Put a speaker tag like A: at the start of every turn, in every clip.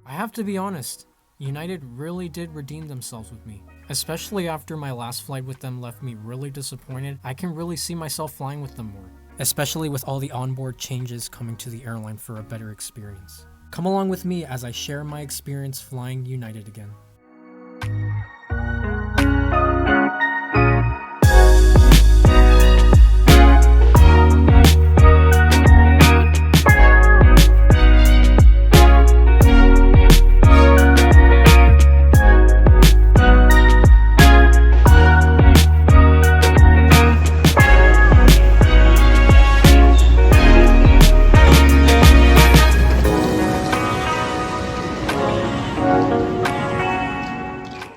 A: I have to be honest, United really did redeem themselves with me. Especially after my last flight with them left me really disappointed, I can really see myself flying with them more. Especially with all the onboard changes coming to the airline for a better experience. Come along with me as I share my experience flying United again.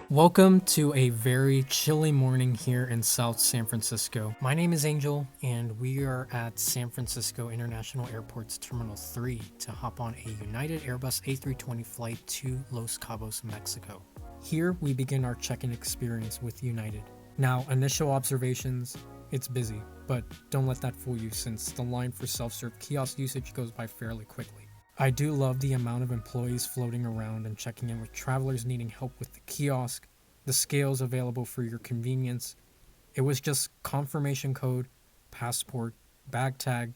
A: Welcome to a very chilly morning here in South San Francisco. My name is Angel and we are at San Francisco International Airport's Terminal 3 to hop on a United Airbus A320 flight to Los Cabos, Mexico. Here we begin our check-in experience with United. Now, initial observations, it's busy, but don't let that fool you since the line for self-serve kiosk usage goes by fairly quickly. I do love the amount of employees floating around and checking in with travelers needing help with the kiosk, the scales available for your convenience. It was just confirmation code, passport, bag tag,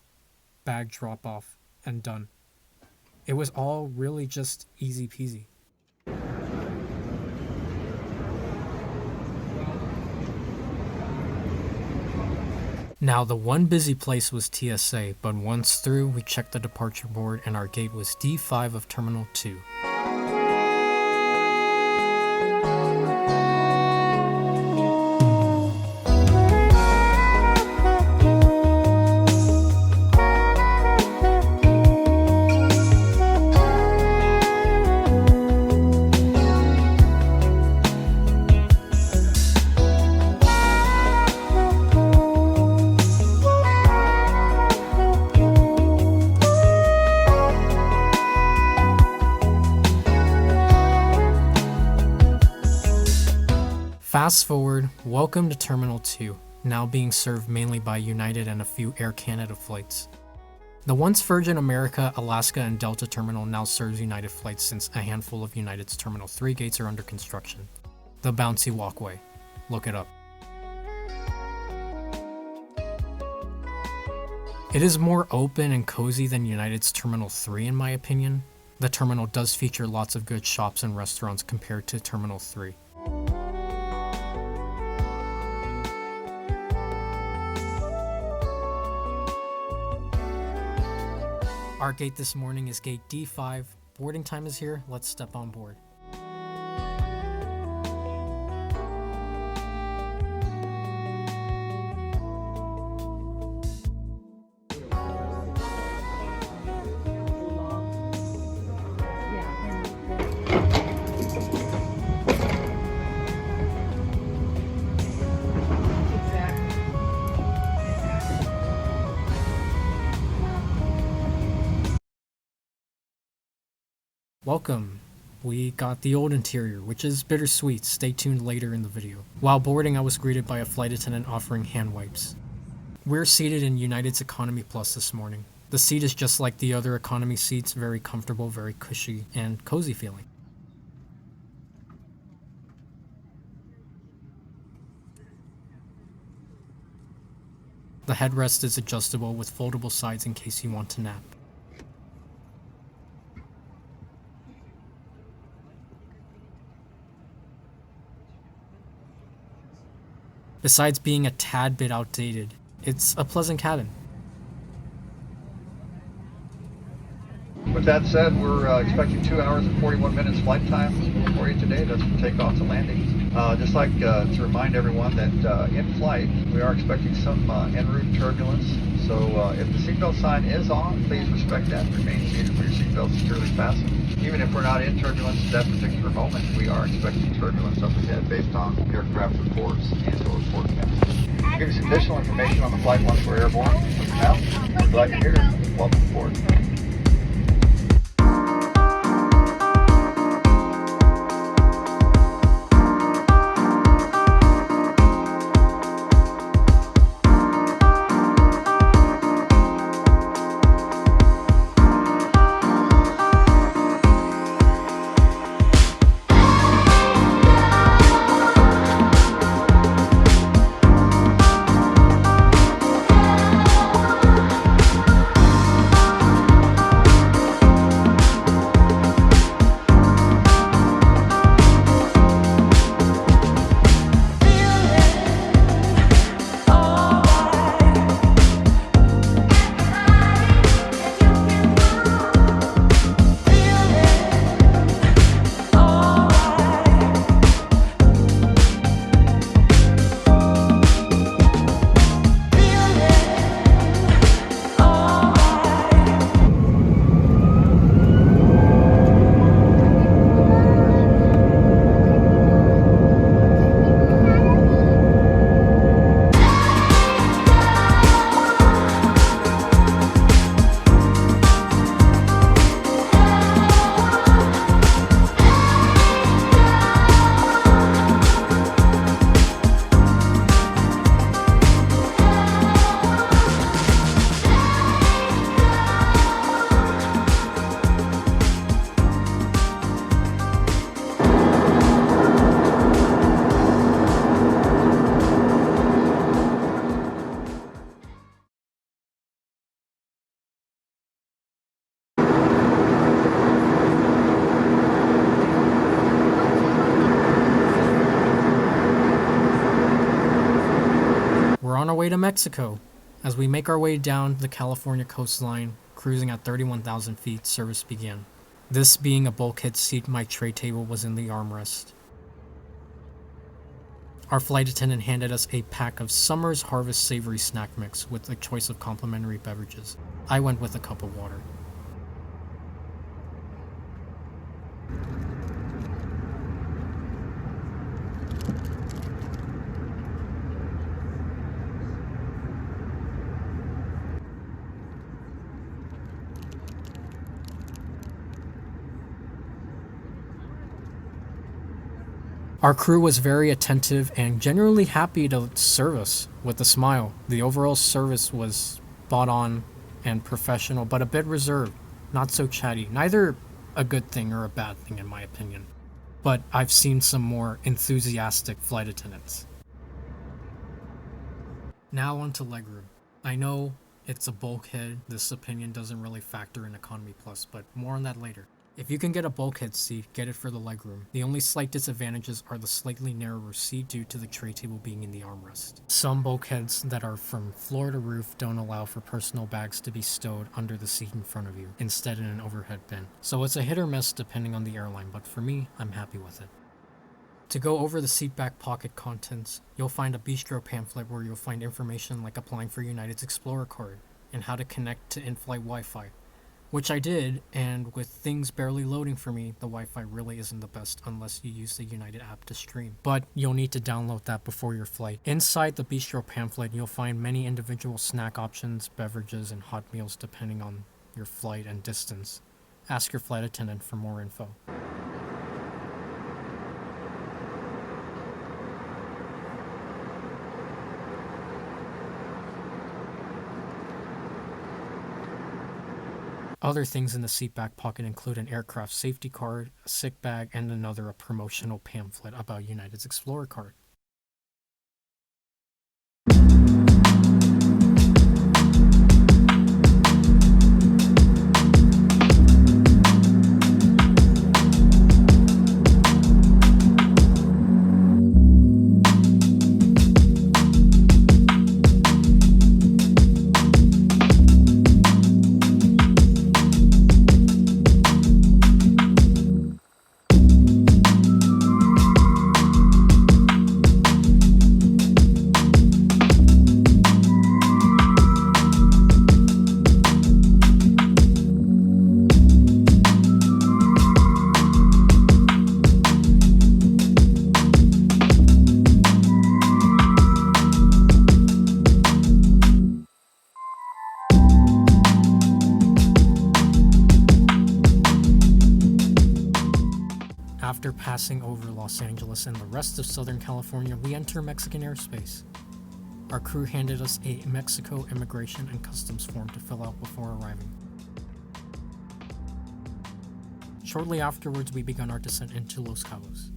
A: bag drop off, and done. It was all really just easy peasy. Now, the one busy place was TSA, but once through, we checked the departure board and our gate was D5 of Terminal 2. Fast forward, welcome to Terminal 2, now being served mainly by United and a few Air Canada flights. The once Virgin America, Alaska, and Delta terminal now serves United flights since a handful of United's Terminal 3 gates are under construction. The bouncy walkway. Look it up. It is more open and cozy than United's Terminal 3 in my opinion. The terminal does feature lots of good shops and restaurants compared to Terminal 3. Our gate this morning is gate D5. Boarding time is here. Let's step on board. Welcome. We got the old interior, which is bittersweet. Stay tuned later in the video. While boarding, I was greeted by a flight attendant offering hand wipes. We're seated in United's Economy Plus this morning. The seat is just like the other economy seats, very comfortable, very cushy, and cozy feeling. The headrest is adjustable with foldable sides in case you want to nap. Besides being a tad bit outdated, it's a pleasant cabin.
B: With that said, we're expecting 2 hours and 41 minutes flight time for you today. That's from takeoff to landing. Just like to remind everyone that in flight, we are expecting some en route turbulence. So if the seatbelt sign is on, please respect that. Remain seated with your seatbelt securely fastened. Even if we're not in turbulence at that particular moment, we are expecting turbulence up ahead based on aircraft reports and or forecasts. I'll give you some additional information on the flight once we're airborne. For now, we're glad you're here. Welcome aboard.
A: way to Mexico. As we make our way down the California coastline, cruising at 31,000 feet, service began. This being a bulkhead seat, my tray table was in the armrest. Our flight attendant handed us a pack of Summer's Harvest Savory Snack Mix with a choice of complimentary beverages. I went with a cup of water. Our crew was very attentive and genuinely happy to serve us with a smile. The overall service was spot on and professional, but a bit reserved, not so chatty. Neither a good thing or a bad thing in my opinion. But I've seen some more enthusiastic flight attendants. Now onto legroom. I know it's a bulkhead, this opinion doesn't really factor in Economy Plus, but more on that later. If you can get a bulkhead seat, get it for the legroom. The only slight disadvantages are the slightly narrower seat due to the tray table being in the armrest. Some bulkheads that are from floor to roof don't allow for personal bags to be stowed under the seat in front of you, instead in an overhead bin. So it's a hit or miss depending on the airline, but for me, I'm happy with it. To go over the seat back pocket contents, you'll find a bistro pamphlet where you'll find information like applying for United's Explorer card and how to connect to in-flight Wi-Fi. Which I did, and with things barely loading for me, the Wi-Fi really isn't the best unless you use the United app to stream. But you'll need to download that before your flight. Inside the bistro pamphlet, you'll find many individual snack options, beverages, and hot meals depending on your flight and distance. Ask your flight attendant for more info. Other things in the seat back pocket include an aircraft safety card, a sick bag, and a promotional pamphlet about United's Explorer card. After passing over Los Angeles and the rest of Southern California, we enter Mexican airspace. Our crew handed us a Mexico immigration and customs form to fill out before arriving. Shortly afterwards, we began our descent into Los Cabos.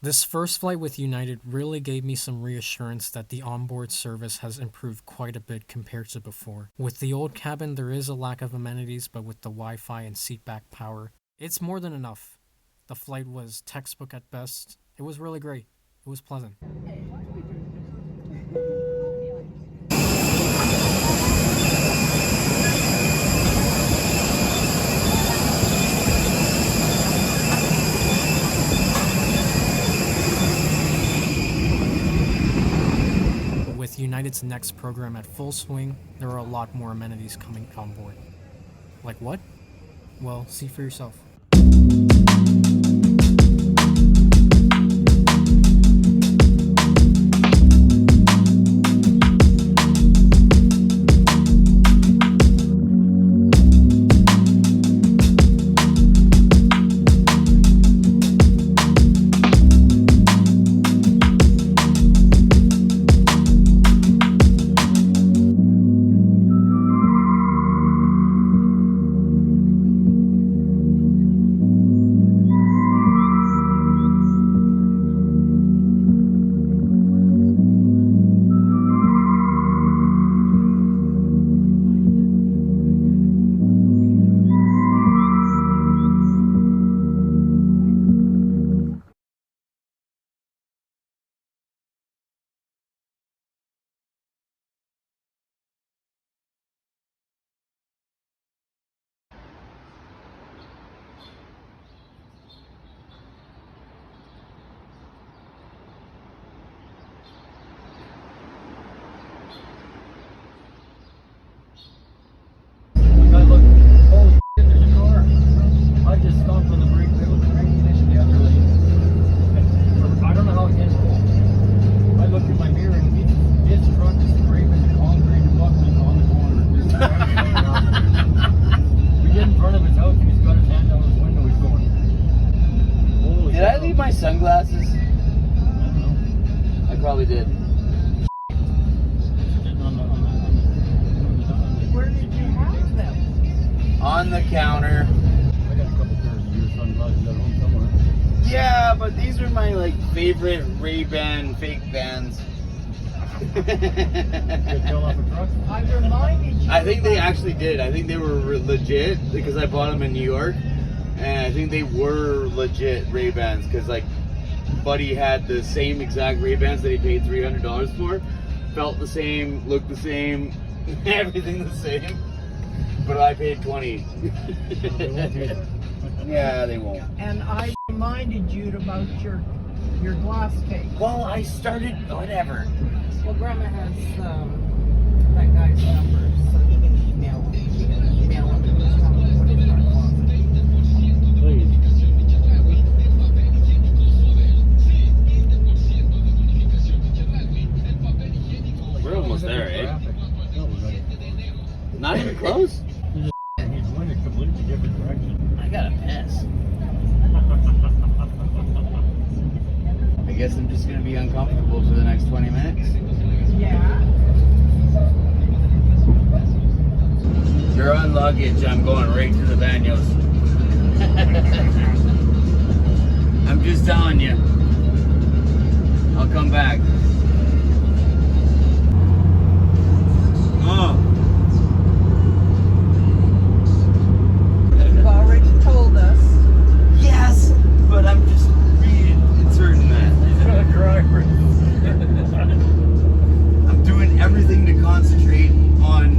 A: This first flight with United really gave me some reassurance that the onboard service has improved quite a bit compared to before. With the old cabin, there is a lack of amenities, but with the Wi-Fi and seatback power, it's more than enough. The flight was textbook at best. It was really great. It was pleasant. With United's next program at full swing, there are a lot more amenities coming on board. Like what? Well, see for yourself.
C: probably did.
D: Where did you have them?
C: On the counter.
E: I got a couple pairs of your sunglasses at home somewhere.
C: Yeah, but these are my like favorite Ray-Ban fake Vans.
E: Get tail off a truck?
D: I reminded you.
C: I think they actually did. I think they were legit because I bought them in New York, and I think they were legit Ray-Bans because like Buddy had the same exact Ray-Bans that he paid $300 for, felt the same, looked the same, everything the same, but I paid 20. Yeah, they won't.
D: And I reminded you about your glass case.
C: Well, I started whatever.
D: Well, Grandma has that guy's number, so he can email him. She can email him and just tell him to put it in our closet.
E: Please.
C: We're almost there, eh?
E: No, we're ready.
C: Not even close?
E: He's going a completely different direction.
C: I gotta piss. I guess I'm just gonna be uncomfortable for the next 20 minutes.
D: Yeah.
C: You're on luggage, I'm going right to the Banyos. I'm just telling you. I'll come back. Oh.
D: You've already told us.
C: Yes, but I'm just reinserting that. I'm doing everything to concentrate on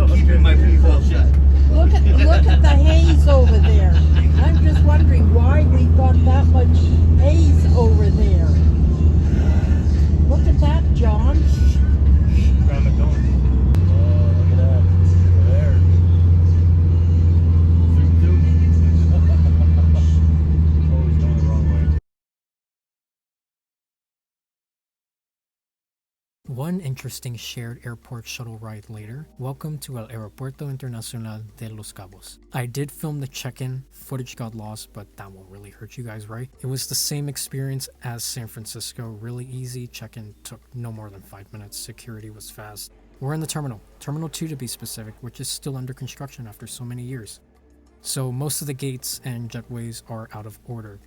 C: keeping my people shut.
D: Look at the haze over there. I'm just wondering why we've got that much haze over there. Look at that, John.
E: Grandma, don't. Oh, look at that. There. Zoom, zoom. Oh, he's going the wrong way.
A: One interesting shared airport shuttle ride later. Welcome to El Aeropuerto Internacional de Los Cabos. I did film the check-in, footage got lost, but that won't really hurt you guys, right? It was the same experience as San Francisco, really easy. Check-in took no more than 5 minutes, security was fast. We're in the terminal, Terminal 2 to be specific, which is still under construction after so many years. So most of the gates and jetways are out of order.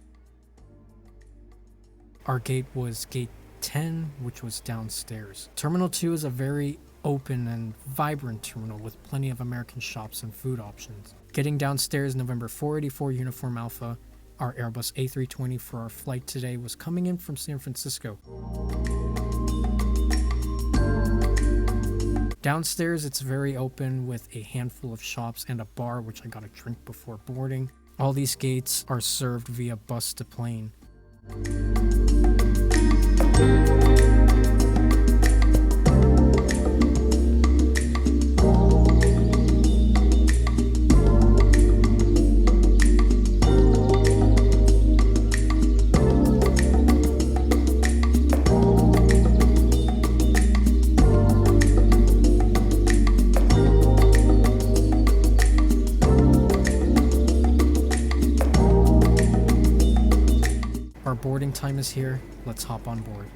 A: Our gate was gate 10, which was downstairs. Terminal 2 is a very open and vibrant terminal with plenty of American shops and food options. Getting downstairs, November 484 Uniform Alpha, our Airbus A320 for our flight today was coming in from San Francisco. Downstairs, it's very open with a handful of shops and a bar, which I got a drink before boarding. All these gates are served via bus to plane. Our boarding time is here. Let's hop on board.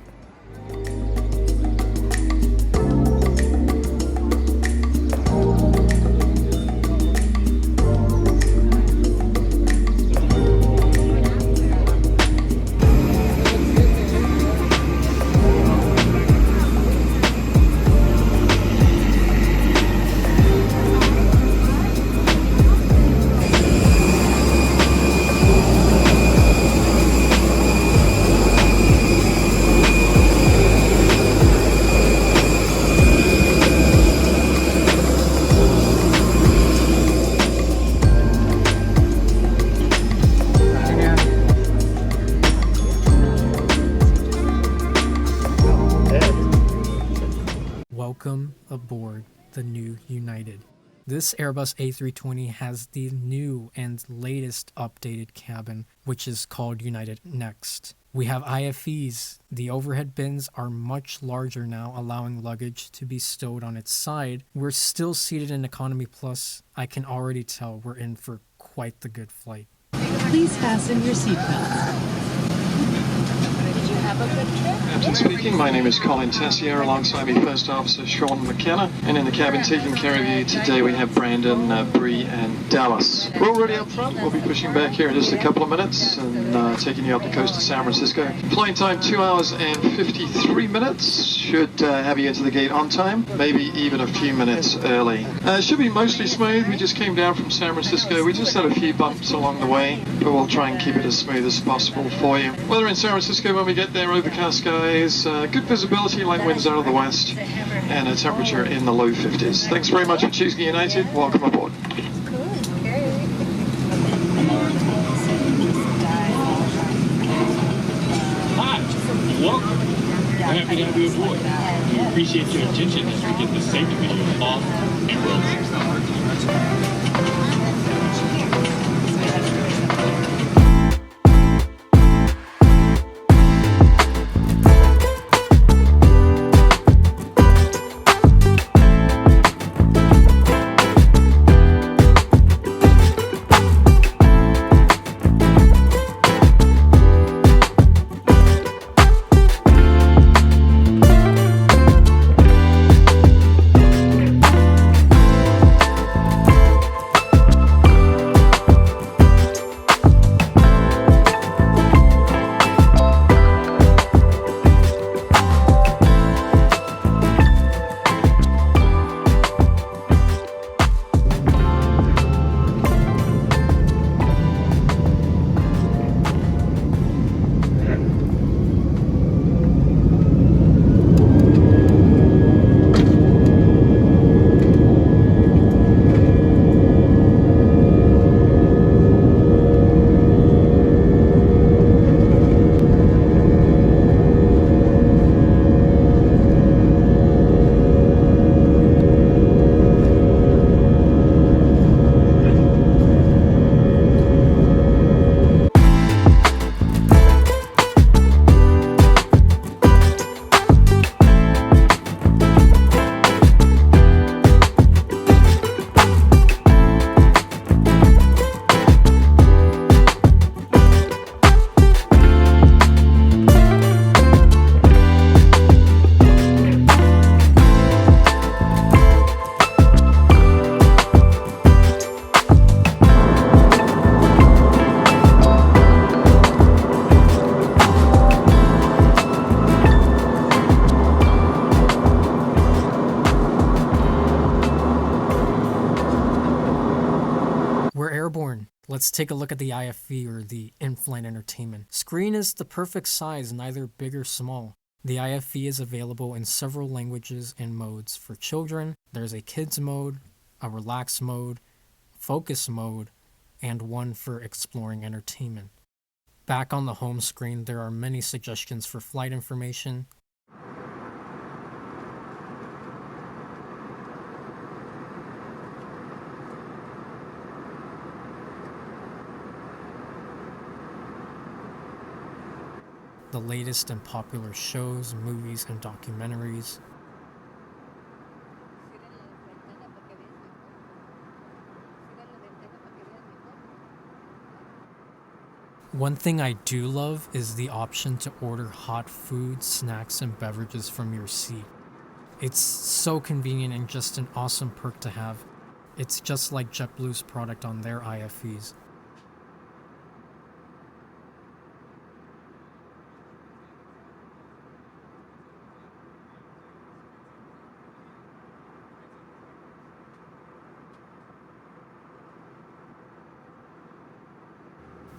A: Welcome aboard the new United. This Airbus A320 has the new and latest updated cabin, which is called United Next. We have IFEs. The overhead bins are much larger now, allowing luggage to be stowed on its side. We're still seated in Economy Plus. I can already tell we're in for quite the good flight.
F: Please fasten your seatbelts.
D: Have a good trip.
F: Captain speaking. My name is Colin Tessier, alongside me First Officer Sean McKenna, and in the cabin taking care of you today we have Brandon, Bree and Dallas. We're already up front. We'll be pushing back here in just a couple of minutes and taking you up the coast of San Francisco. Flight time 2 hours and 53 minutes. Should have you into the gate on time, maybe even a few minutes early. Should be mostly smooth. We just came down from San Francisco. We just had a few bumps along the way, but we'll try and keep it as smooth as possible for you. Weather in San Francisco when we get there, overcast skies, good visibility, light winds out of the west, and a temperature in the low 50s. Thanks very much for choosing United. Welcome aboard.
G: Hi, welcome. We're happy to have you aboard. We appreciate your attention as we get the safety video off and rolling.
A: Let's take a look at the IFE, or the in-flight entertainment. Screen is the perfect size, neither big or small. The IFE is available in several languages and modes. For children, there's a kids mode, a relax mode, focus mode, and one for exploring entertainment. Back on the home screen, there are many suggestions for flight information. The latest and popular shows, movies, and documentaries. One thing I do love is the option to order hot food, snacks, and beverages from your seat. It's so convenient and just an awesome perk to have. It's just like JetBlue's product on their IFEs.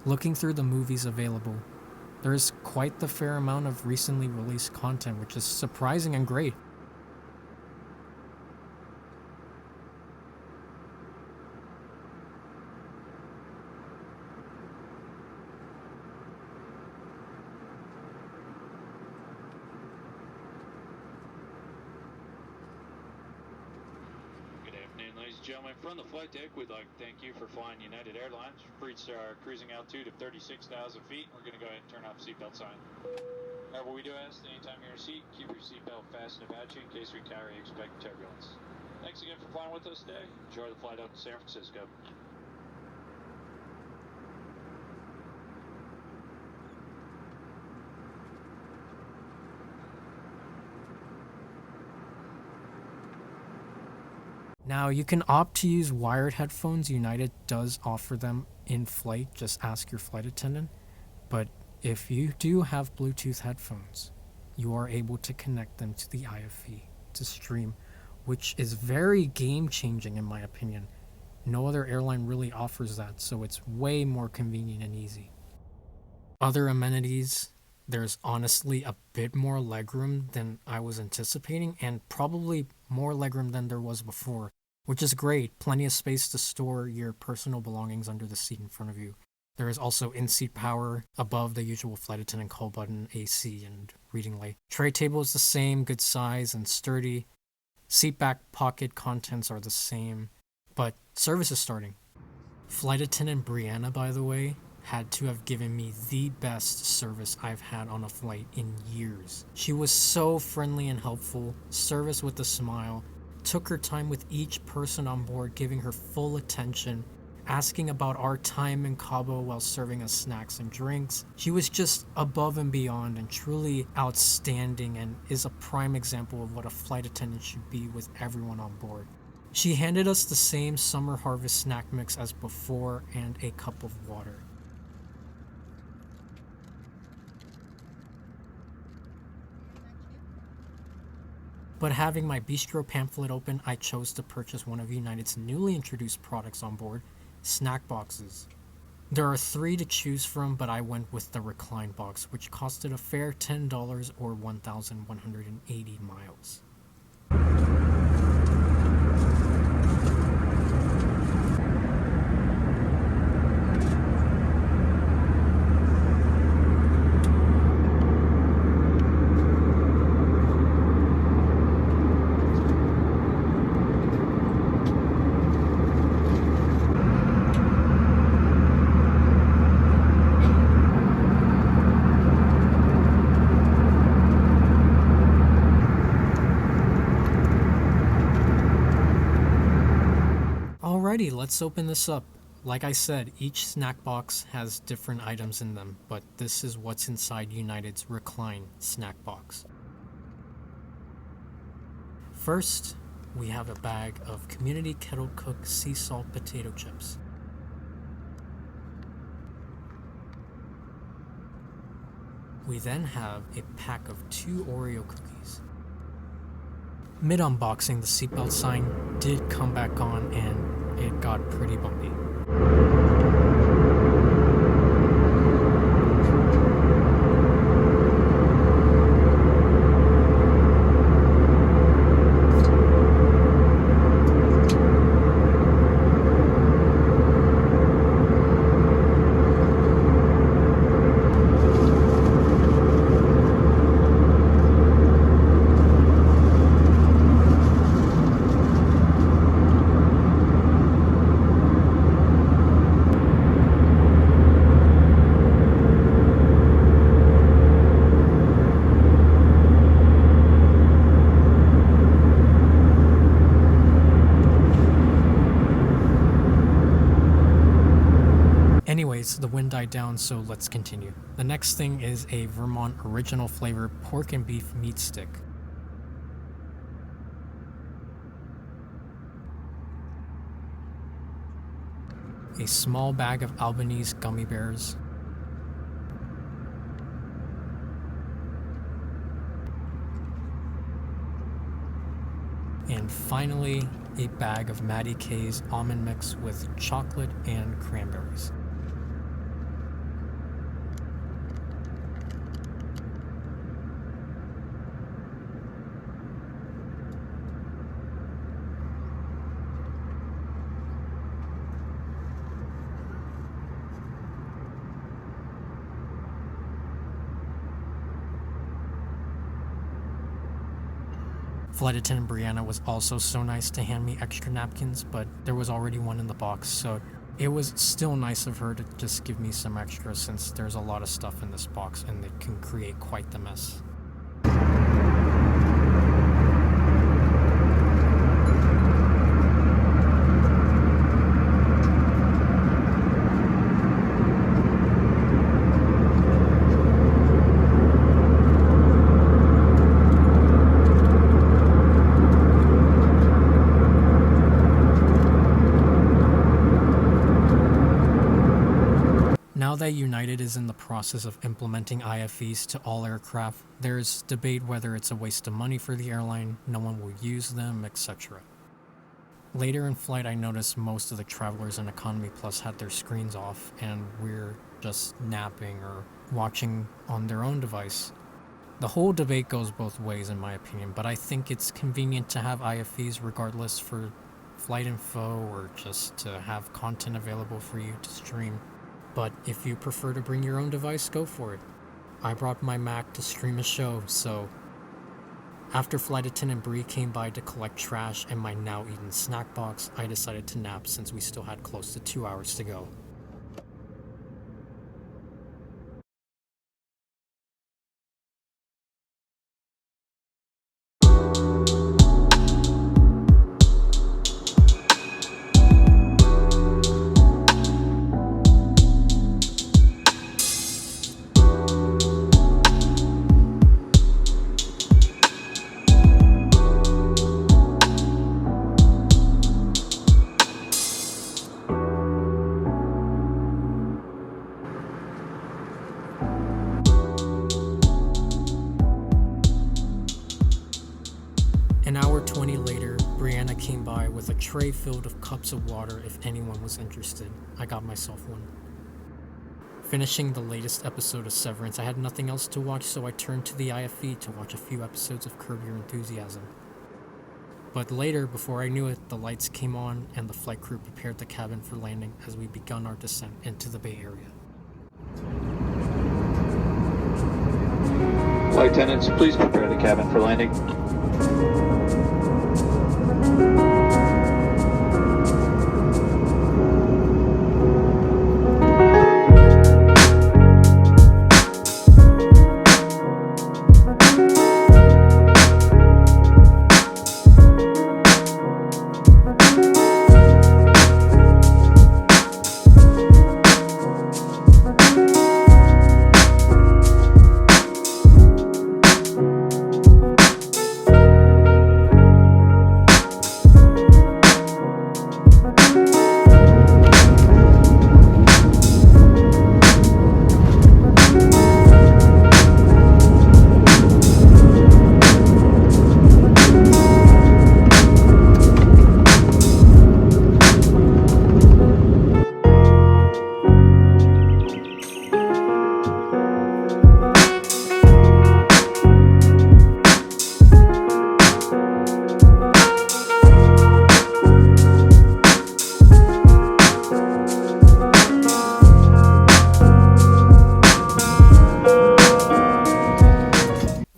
A: Looking through the movies available, there is quite the fair amount of recently released content, which is surprising and great.
H: Ladies and gentlemen, from the flight deck, we'd like to thank you for flying United Airlines. We've reached our cruising altitude of 36,000 feet. We're going to go ahead and turn off the seatbelt sign. However, we do ask that anytime you're in a seat, keep your seatbelt fastened about you in case we carry expected turbulence. Thanks again for flying with us today. Enjoy the flight up to San Francisco.
A: Now, you can opt to use wired headphones. United does offer them in flight. Just ask your flight attendant. But if you do have Bluetooth headphones, you are able to connect them to the IFE to stream, which is very game-changing in my opinion. No other airline really offers that, so it's way more convenient and easy. Other amenities, there's honestly a bit more legroom than I was anticipating, and probably more legroom than there was before, which is great. Plenty of space to store your personal belongings under the seat in front of you. There is also in-seat power above the usual flight attendant call button, AC, and reading light. Tray table is the same, good size and sturdy. Seat back pocket contents are the same, but service is starting. Flight attendant Brianna, by the way, had to have given me the best service I've had on a flight in years. She was so friendly and helpful, service with a smile, took her time with each person on board, giving her full attention, asking about our time in Cabo while serving us snacks and drinks. She was just above and beyond and truly outstanding, and is a prime example of what a flight attendant should be with everyone on board. She handed us the same summer harvest snack mix as before and a cup of water. But having my bistro pamphlet open, I chose to purchase one of United's newly introduced products on board, snack boxes. There are 3 to choose from, but I went with the recline box, which costed a fair $10 or 1,180 miles. Alrighty, let's open this up. Like I said, each snack box has different items in them, but this is what's inside United's recline snack box. First, we have a bag of community kettle cooked sea salt potato chips. We then have a pack of 2 Oreo cookies. Mid-unboxing, the seatbelt sign did come back on and it got pretty bumpy. Anyways, the wind died down, so let's continue. The next thing is a Vermont original flavor pork and beef meat stick. A small bag of Albanese gummy bears. And finally, a bag of Maddie K's almond mix with chocolate and cranberries. Flight attendant Brianna was also so nice to hand me extra napkins, but there was already one in the box, so it was still nice of her to just give me some extra since there's a lot of stuff in this box and it can create quite the mess. that United is in the process of implementing IFEs to all aircraft, there's debate whether it's a waste of money for the airline, no one will use them, etc. Later in flight, I noticed most of the travelers in Economy Plus had their screens off, and we're just napping or watching on their own device. The whole debate goes both ways in my opinion, but I think it's convenient to have IFEs regardless for flight info or just to have content available for you to stream. But if you prefer to bring your own device, go for it. I brought my Mac to stream a show, so after Flight Attendant Bree came by to collect trash and my now eaten snack box, I decided to nap since we still had close to 2 hours to go. An hour 20 later, Brianna came by with a tray filled of cups of water if anyone was interested. I got myself one. Finishing the latest episode of Severance, I had nothing else to watch, so I turned to the IFE to watch a few episodes of Curb Your Enthusiasm. But later, before I knew it, the lights came on and the flight crew prepared the cabin for landing as we begun our descent into the Bay Area.
F: Flight attendants, please prepare the cabin for landing.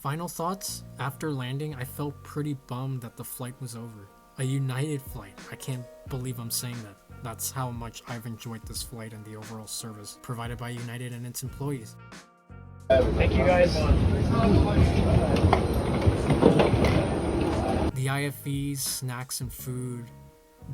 A: Final thoughts? After landing, I felt pretty bummed that the flight was over. A United flight. I can't believe I'm saying that. That's how much I've enjoyed this flight and the overall service provided by United and its employees.
E: Thank you guys.
A: The IFEs, snacks and food,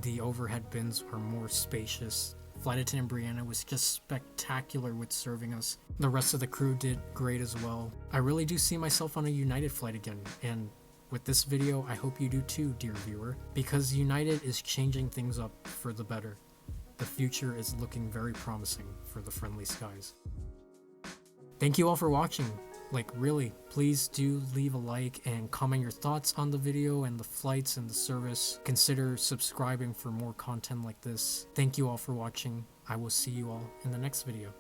A: the overhead bins are more spacious. Flight attendant Brianna was just spectacular with serving us. The rest of the crew did great as well. I really do see myself on a United flight again, and with this video, I hope you do too, dear viewer, because United is changing things up for the better. The future is looking very promising for the friendly skies. Thank you all for watching. Like, really, please do leave a like and comment your thoughts on the video and the flights and the service. Consider subscribing for more content like this. Thank you all for watching. I will see you all in the next video.